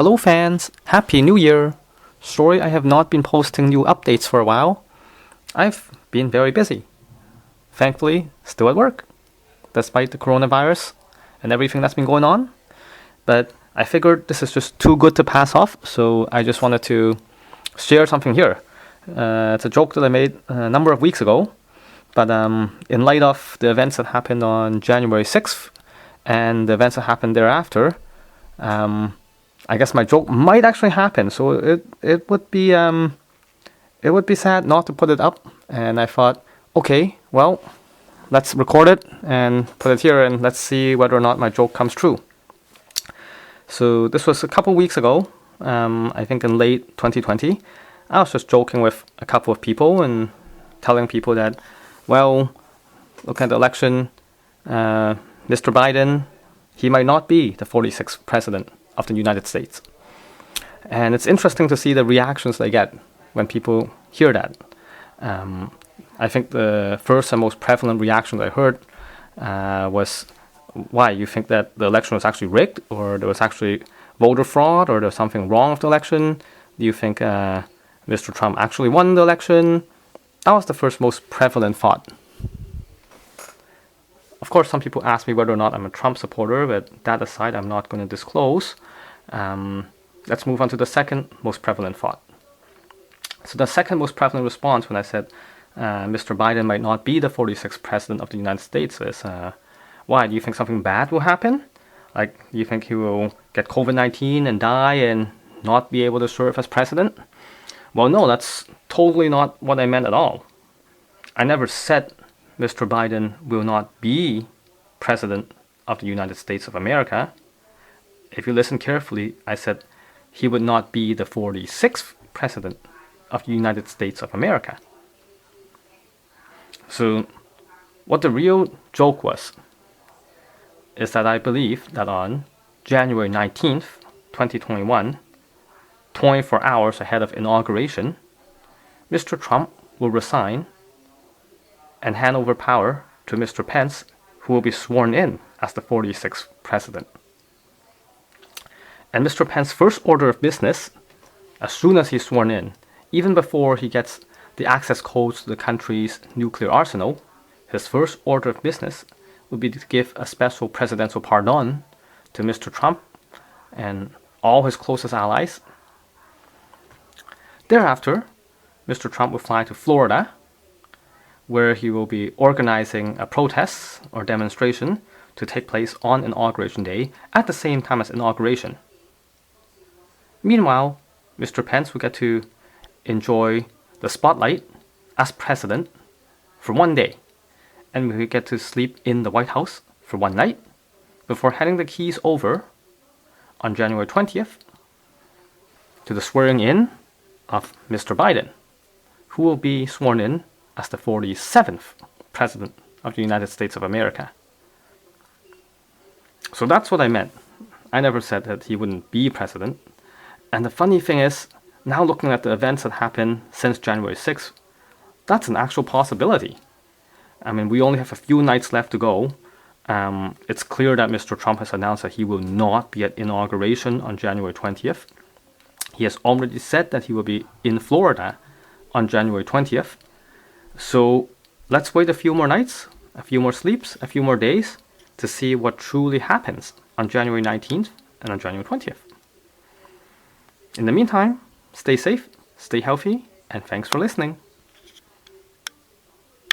Hello fans, Happy New Year! Sorry I have not been posting new updates for a while. I've been very busy. Thankfully, still at work, despite the coronavirus and everything that's been going on. But I figured this is just too good to pass off, so I just wanted to share something here. It's a joke that I made a number of weeks ago, but in light of the events that happened on January 6th and the events that happened thereafter, I guess my joke might actually happen. So it would be sad not to put it up. And I thought, okay, well, let's record it and put it here, and let's see whether or not my joke comes true. So this was a couple weeks ago. I think in late 2020. I was just joking with a couple of people and telling people that, well, looking at the election, Mr. Biden, he might not be the 46th president of the United States. And it's interesting to see the reactions they get when people hear that. I think the first and most prevalent reaction that I heard was, why, you think that the election was actually rigged, or there was actually voter fraud, or there was something wrong with the election? Do you think Mr. Trump actually won the election? That was the first most prevalent thought. Of course, some people ask me whether or not I'm a Trump supporter, but that aside, I'm not going to disclose. Let's move on to the second most prevalent thought. So the second most prevalent response when I said Mr. Biden might not be the 46th president of the United States is, why, do you think something bad will happen? Like, do you think he will get COVID-19 and die and not be able to serve as president? Well, no, that's totally not what I meant at all. I never said Mr. Biden will not be president of the United States of America. If you listen carefully, I said he would not be the 46th president of the United States of America. So what the real joke was is that I believe that on January 19th, 2021, 24 hours ahead of inauguration, Mr. Trump will resign and hand over power to Mr. Pence, who will be sworn in as the 46th president. And Mr. Pence's first order of business, as soon as he's sworn in, even before he gets the access codes to the country's nuclear arsenal, his first order of business would be to give a special presidential pardon to Mr. Trump and all his closest allies. Thereafter, Mr. Trump will fly to Florida, where he will be organizing a protest or demonstration to take place on Inauguration Day at the same time as inauguration. Meanwhile, Mr. Pence will get to enjoy the spotlight as president for one day, and we will get to sleep in the White House for one night before handing the keys over on January 20th to the swearing in of Mr. Biden, who will be sworn in as the 47th president of the United States of America. So that's what I meant. I never said that he wouldn't be president. And the funny thing is, now looking at the events that happened since January 6th, that's an actual possibility. I mean, we only have a few nights left to go. It's clear that Mr. Trump has announced that he will not be at inauguration on January 20th. He has already said that he will be in Florida on January 20th. So let's wait a few more nights, a few more sleeps, a few more days to see what truly happens on January 19th and on January 20th. In the meantime, stay safe, stay healthy, and thanks for listening.